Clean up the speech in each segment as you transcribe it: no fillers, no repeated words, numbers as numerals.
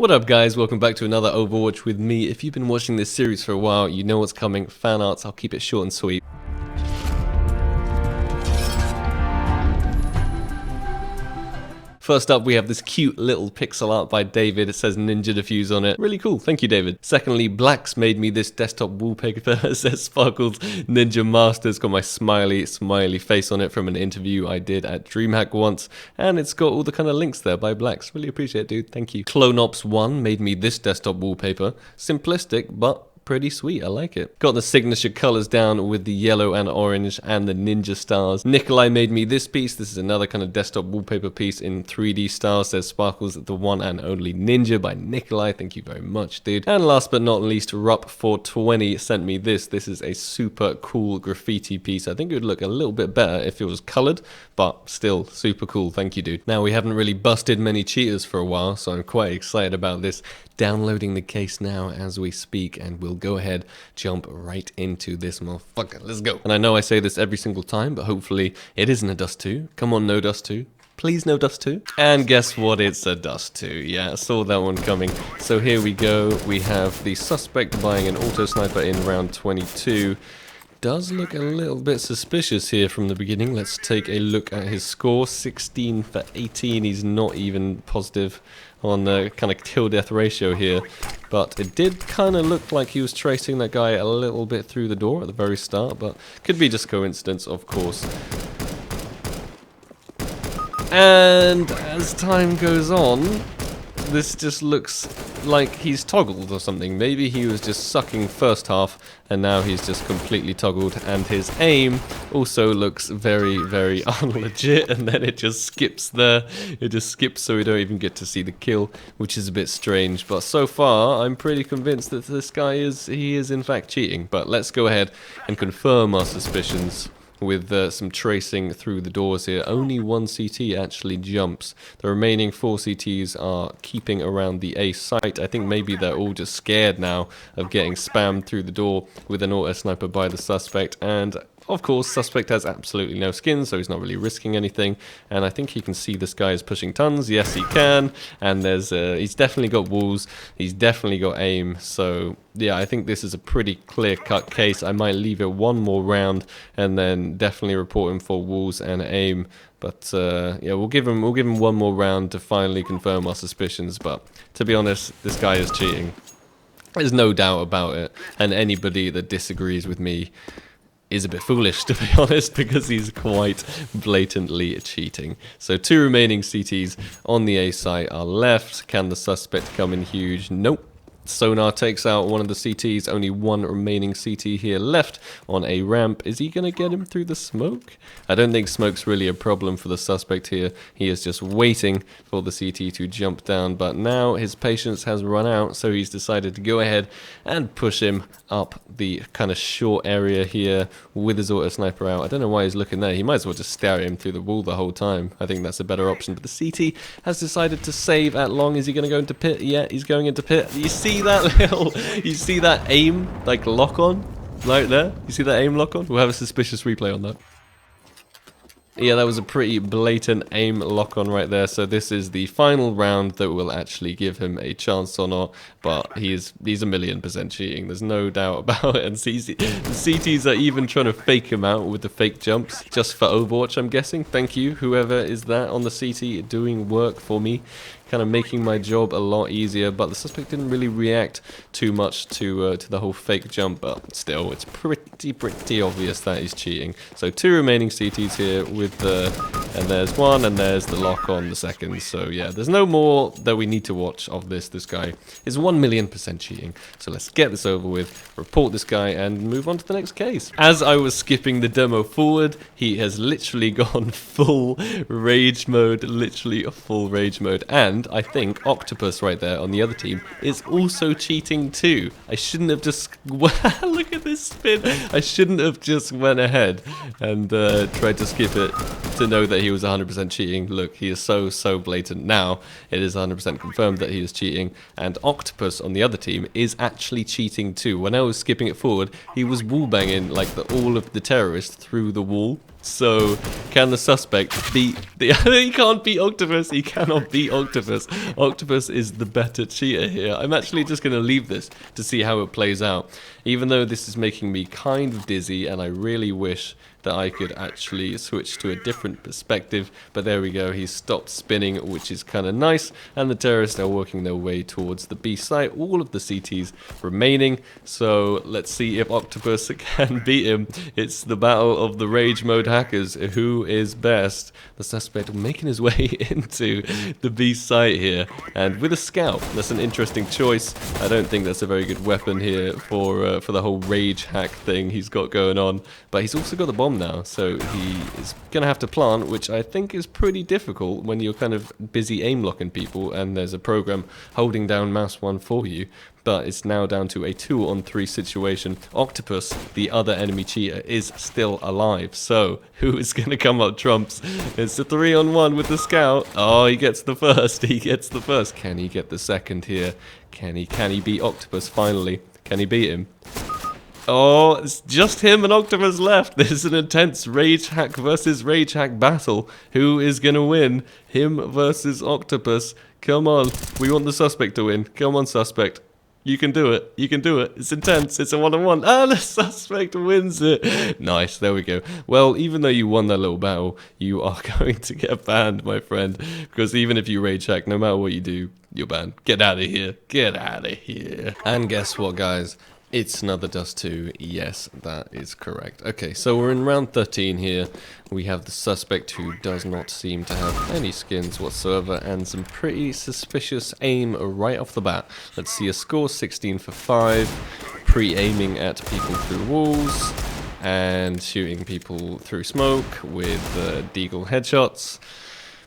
What up guys, welcome back to another Overwatch with me. If you've been watching this series for a while, you know what's coming, fan arts. I'll keep it short and sweet. First up, we have this cute little pixel art by David. It says Ninja Diffuse on it. Really cool. Thank you, David. Secondly, Blacks made me this desktop wallpaper. It says Sparkles Ninja Masters. Got my smiley face on it from an interview I did at DreamHack once. And it's got all the kind of links there by Blacks. Really appreciate it, dude. Thank you. CloneOps1 made me this desktop wallpaper. Simplistic, but pretty sweet, I like it. Got the signature colors down with the yellow and orange and the ninja stars. Nikolai made me this piece. This is another kind of desktop wallpaper piece in 3D style. Says Sparkles, the one and only ninja by Nikolai. Thank you very much, dude. And last but not least, Rup420 sent me this. This is a super cool graffiti piece. I think it would look a little bit better if it was colored, but still super cool. Thank you, dude. Now, we haven't really busted many cheaters for a while, so I'm quite excited about this. Downloading the case now as we speak, and we'll go ahead, jump right into this motherfucker. Let's go. And I know I say this every single time, but hopefully it isn't a Dust 2. Come on, no Dust 2. Please no Dust 2. And guess what? It's a Dust 2. Yeah, I saw that one coming. So here we go. We have the suspect buying an auto sniper in round 22. Does look a little bit suspicious here from the beginning. Let's take a look at his score. 16 for 18. He's not even positive on the kind of kill-death ratio here. But it did kind of look like he was tracing that guy a little bit through the door at the very start. But could be just coincidence, of course. And as time goes on, this just looks like he's toggled or something. Maybe he was just sucking first half and now he's just completely toggled, and his aim also looks very, very unlegit, and then it just skips there. It just skips so we don't even get to see the kill, which is a bit strange. But so far, I'm pretty convinced that this guy is in fact cheating. But let's go ahead and confirm our suspicions with some tracing through the doors here. Only one CT actually jumps. The remaining 4 CTs are keeping around the A site. I think maybe they're all just scared now of getting spammed through the door with an auto sniper by the suspect. And of course, suspect has absolutely no skin, so he's not really risking anything. And I think he can see this guy is pushing tons. Yes, he can. And there's he's definitely got walls. He's definitely got aim. So yeah, I think this is a pretty clear-cut case. I might leave it one more round and then definitely report him for walls and aim. But yeah, we'll give him one more round to finally confirm our suspicions. But to be honest, this guy is cheating. There's no doubt about it. And anybody that disagrees with me is a bit foolish, to be honest, because he's quite blatantly cheating. So 2 remaining CTs on the A site are left. Can the suspect come in huge? Nope. Sonar takes out one of the CTs. Only 1 remaining CT here left on a ramp. Is he going to get him through the smoke? I don't think smoke's really a problem for the suspect here. He is just waiting for the CT to jump down. But now his patience has run out, so he's decided to go ahead and push him up the kind of short area here with his auto sniper out. I don't know why he's looking there. He might as well just stare at him through the wall the whole time. I think that's a better option. But the CT has decided to save at long. Is he going to go into pit? Yeah, he's going into pit. You see you see that aim like lock on right there? You see that aim lock on? We'll have a suspicious replay on that. Yeah, that was a pretty blatant aim lock on right there. So this is the final round that will actually give him a chance or not. But he's 1,000,000% cheating. There's no doubt about it. And the CTs are even trying to fake him out with the fake jumps just for Overwatch, I'm guessing. Thank you, whoever is that on the CT, doing work for me, kind of making my job a lot easier. But the suspect didn't really react too much to the whole fake jump, but still, it's pretty obvious that he's cheating. So 2 remaining CTs here with and there's one, and there's the lock on the second. So yeah, there's no more that we need to watch of this. This guy is 1,000,000% cheating. So let's get this over with, report this guy, and move on to the next case. As I was skipping the demo forward, he has literally gone full rage mode, literally a full rage mode. And I think Octopus right there on the other team is also cheating too. I shouldn't have just look at this spin. I shouldn't have just went ahead and tried to skip it to know that he was 100% cheating. Look, he is so blatant. Now it is 100% confirmed that he is cheating, and Octopus on the other team is actually cheating too. When I was skipping it forward, he was wallbanging like all of the terrorists through the wall. So, can the suspect beat the... He can't beat Octopus. He cannot beat Octopus. Octopus is the better cheater here. I'm actually just going to leave this to see how it plays out. Even though this is making me kind of dizzy, and I really wish that I could actually switch to a different perspective. But there we go. He's stopped spinning, which is kind of nice. And the terrorists are working their way towards the B site. All of the CTs remaining. So, let's see if Octopus can beat him. It's the battle of the rage mode hackers. Who is best? The suspect making his way into the B site here, and with a scout. That's an interesting choice. I don't think that's a very good weapon here for the whole rage hack thing he's got going on. But he's also got the bomb now, so he is gonna have to plant, which I think is pretty difficult when you're kind of busy aim locking people and there's a program holding down mouse 1 for you. But it's now down to a 2-on-3 situation. Octopus, the other enemy cheater, is still alive. So, who is going to come up trumps? It's a 3-on-1 with the scout. Oh, he gets the first. He gets the first. Can he get the second here? Can he beat Octopus finally? Can he beat him? Oh, it's just him and Octopus left. This is an intense rage hack versus rage hack battle. Who is going to win? Him versus Octopus. Come on. We want the suspect to win. Come on, suspect. You can do it. You can do it. It's intense. It's a 1-on-1. Ah, the suspect wins it. Nice. There we go. Well, even though you won that little battle, you are going to get banned, my friend. Because even if you rage hack, no matter what you do, you're banned. Get out of here. Get out of here. And guess what, guys? It's another Dust 2. Yes, that is correct. Okay, so we're in round 13 here. We have the suspect who does not seem to have any skins whatsoever and some pretty suspicious aim right off the bat. Let's see a score 16 for 5, pre-aiming at people through walls and shooting people through smoke with deagle headshots.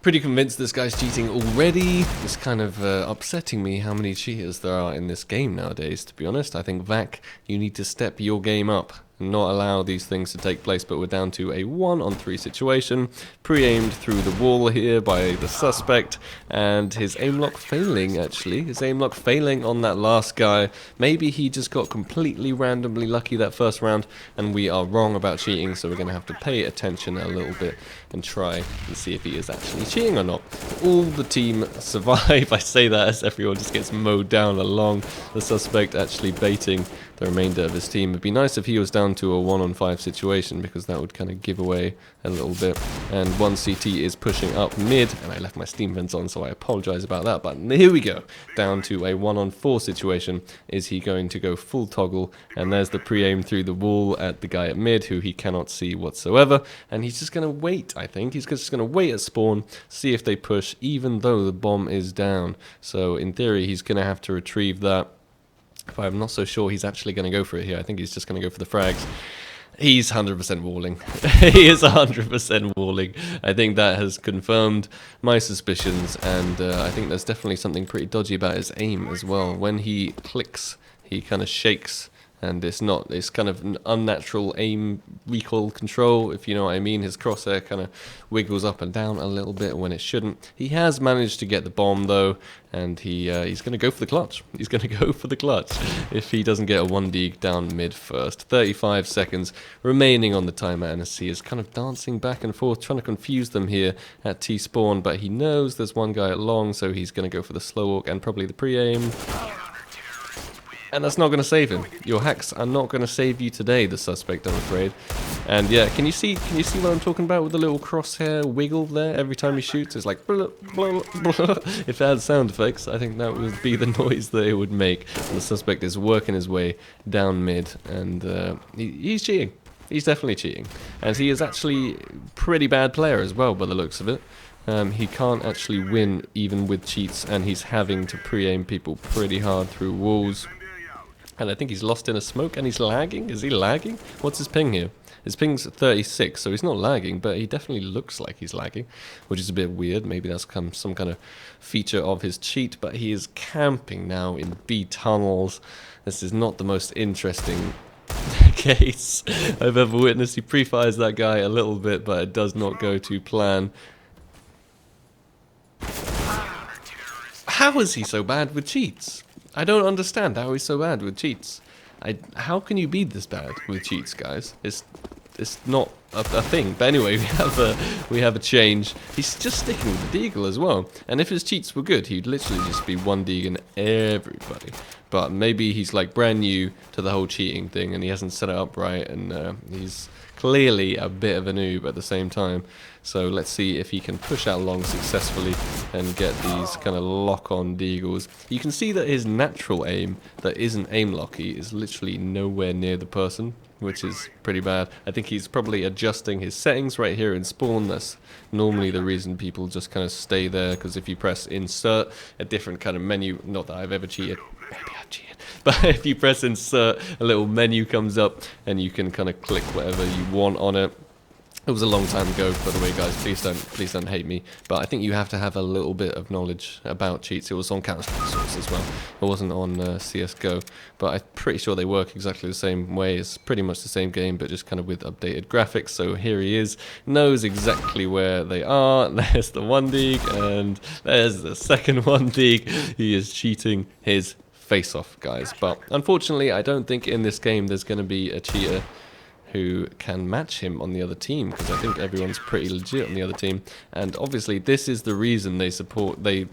Pretty convinced this guy's cheating already. It's kind of upsetting me how many cheaters there are in this game nowadays, to be honest. I think, Vac, you need to step your game up and not allow these things to take place, but we're down to a 1-on-3 situation. Pre-aimed through the wall here by the suspect, and his aim lock failing, actually. His aim lock failing on that last guy. Maybe he just got completely randomly lucky that first round, and we are wrong about cheating, so we're going to have to pay attention a little bit and try and see if he is actually cheating or not. All the team survive. I say that as everyone just gets mowed down along. The suspect actually baiting the remainder of his team. It'd be nice if he was down to a 1-on-5 situation, because that would kind of give away a little bit. And one CT is pushing up mid, and I left my steam vents on, so I apologize about that. But here we go, down to a 1-on-4 situation. Is he going to go full toggle? And there's the pre-aim through the wall at the guy at mid, who he cannot see whatsoever. And he's just going to wait, I think. He's just going to wait at spawn, see if they push, even though the bomb is down. So in theory, he's going to have to retrieve that. But I'm not so sure he's actually going to go for it here. I think he's just going to go for the frags. He's 100% walling. He is 100% walling. I think that has confirmed my suspicions, and I think there's definitely something pretty dodgy about his aim as well. When he clicks, he kind of shakes, and it's kind of an unnatural aim recoil control, if you know what I mean. His crosshair kind of wiggles up and down a little bit when it shouldn't. He has managed to get the bomb though, and he's going to go for the clutch. He's going to go for the clutch if he doesn't get a 1D down mid first. 35 seconds remaining on the timer, and he is kind of dancing back and forth, trying to confuse them here at T-spawn, but he knows there's one guy at long, so he's going to go for the slow walk and probably the pre-aim. And that's not going to save him. Your hacks are not going to save you today, the suspect, I'm afraid. And yeah, can you see what I'm talking about with the little crosshair wiggle there every time he shoots? It's like blah, blah, blah. If it had sound effects, I think that would be the noise that it would make. And the suspect is working his way down mid, and he's cheating. He's definitely cheating. And he is actually a pretty bad player as well, by the looks of it. He can't actually win even with cheats, and he's having to pre-aim people pretty hard through walls. And I think he's lost in a smoke, and he's lagging. Is he lagging? What's his ping here? His ping's 36, so he's not lagging, but he definitely looks like he's lagging, which is a bit weird. Maybe that's some kind of feature of his cheat, but he is camping now in B tunnels. This is not the most interesting case I've ever witnessed. He pre-fires that guy a little bit, but it does not go to plan. How is he so bad with cheats? I don't understand how he's so bad with cheats. How can you be this bad with cheats, guys? it's not a thing. But anyway, we have a change. He's just sticking with the deagle as well. And if his cheats were good, he'd literally just be one deagle everybody. But maybe he's like brand new to the whole cheating thing, and he hasn't set it up right, and he's clearly a bit of a noob at the same time. So let's see if he can push out long successfully and get these kind of lock-on deagles. You can see that his natural aim, that isn't aim locky, is literally nowhere near the person, which is pretty bad. I think he's probably adjusting his settings right here in spawn. That's normally the reason people just kind of stay there, because if you press insert, a different kind of menu, not that I've ever cheated, maybe I've cheated, but if you press insert, a little menu comes up and you can kind of click whatever you want on it. It was a long time ago, by the way, guys. Please don't hate me. But I think you have to have a little bit of knowledge about cheats. It was on Counter-Strike Source as well. It wasn't on CS:GO, but I'm pretty sure they work exactly the same way. It's pretty much the same game, but just kind of with updated graphics. So here he is, knows exactly where they are. There's the one dig, and there's the second one dig. He is cheating his face off, guys. But unfortunately, I don't think in this game there's going to be a cheater who can match him on the other team, because I think everyone's pretty legit on the other team. And obviously this is the reason this is the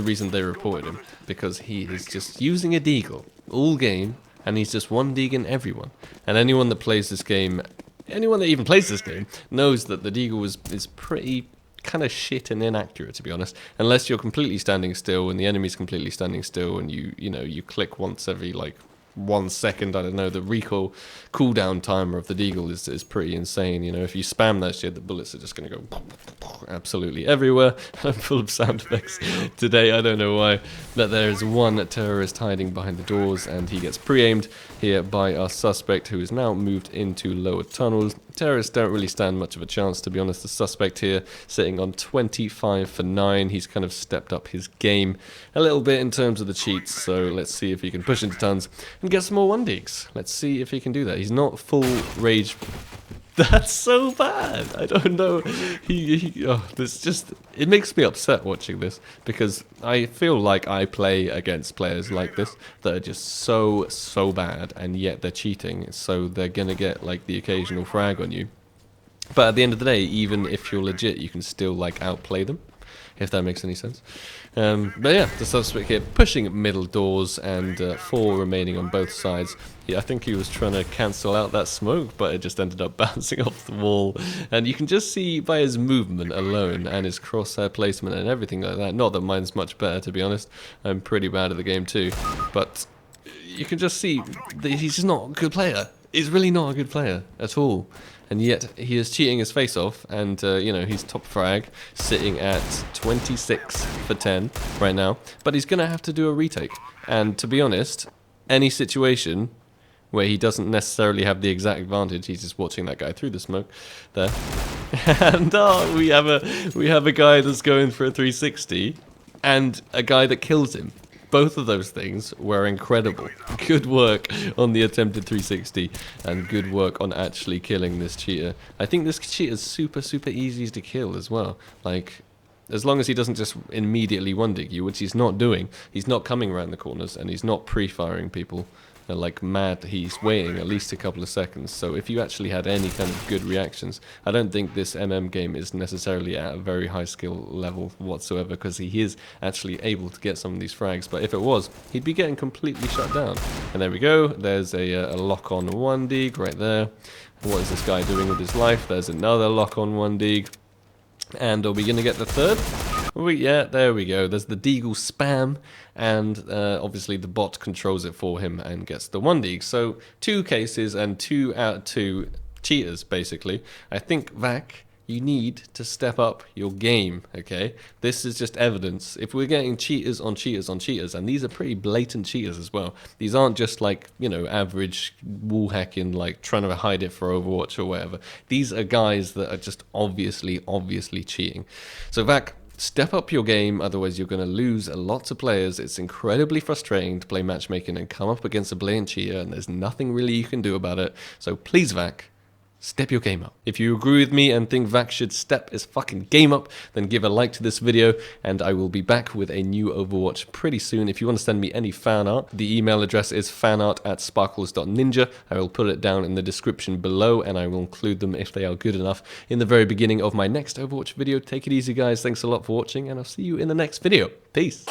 reason they reported him, because he is just using a deagle all game, and he's just one deagle everyone. And anyone that plays this game, anyone that even plays this game, knows that the deagle is pretty kind of shit and inaccurate, to be honest, unless you're completely standing still and the enemy's completely standing still, and you click once every like 1 second. I don't know, the recoil cooldown timer of the deagle is pretty insane. If you spam that shit, the bullets are just going to go absolutely everywhere. I'm full of sound effects today, I don't know why. But there is one terrorist hiding behind the doors, and he gets pre-aimed here by our suspect, who is now moved into lower tunnels. Terrorists don't really stand much of a chance, to be honest. The suspect here sitting on 25 for 9. He's kind of stepped up his game a little bit in terms of the cheats, so let's see if he can push into tons and get some more one digs. Let's see if he can do that. He's not full rage. That's so bad. I don't know. It makes me upset watching this, because I feel like I play against players like this that are just so bad, and yet they're cheating, so they're gonna get like the occasional frag on you. But at the end of the day, even if you're legit, you can still like outplay them, if that makes any sense. But yeah, the suspect here pushing middle doors, and 4 remaining on both sides. Yeah, I think he was trying to cancel out that smoke, but it just ended up bouncing off the wall. And you can just see by his movement alone and his crosshair placement and everything like that. Not that mine's much better, to be honest. I'm pretty bad at the game too. But you can just see that he's just not a good player. He's really not a good player at all. And yet he is cheating his face off, and he's top frag, sitting at 26 for 10 right now. But he's going to have to do a retake. And to be honest, any situation where he doesn't necessarily have the exact advantage, he's just watching that guy through the smoke there. And we have a guy that's going for a 360, and a guy that kills him. Both of those things were incredible. Good work on the attempted 360, and good work on actually killing this cheater. I think this cheater is super easy to kill as well. Like, as long as he doesn't just immediately one-dig you, which he's not doing. He's not coming around the corners, and he's not pre-firing people like mad. He's waiting at least a couple of seconds. So if you actually had any kind of good reactions, I don't think this game is necessarily at a very high skill level whatsoever, because he is actually able to get some of these frags. But if it was, he'd be getting completely shut down. And there we go. There's a lock-on one dig right there. What is this guy doing with his life? There's another lock-on one dig. And are we going to get the third? Yeah, there we go. There's the deagle spam, and obviously the bot controls it for him and gets the one dig. So 2 cases and 2 out of 2 cheaters, basically. I think, Vac, you need to step up your game, okay? This is just evidence. If we're getting cheaters on cheaters on cheaters, and these are pretty blatant cheaters as well. These aren't just like, average wall hacking, like trying to hide it for Overwatch or whatever. These are guys that are just obviously cheating. So, Vac, step up your game, otherwise you're going to lose lots of players. It's incredibly frustrating to play matchmaking and come up against a blatant cheater, and there's nothing really you can do about it. So please, Vac, step your game up. If you agree with me and think Vax should step his fucking game up, then give a like to this video, and I will be back with a new Overwatch pretty soon. If you want to send me any fan art, the email address is fanart@sparkles.ninja. I will put it down in the description below, and I will include them if they are good enough in the very beginning of my next Overwatch video. Take it easy, guys. Thanks a lot for watching, and I'll see you in the next video. Peace.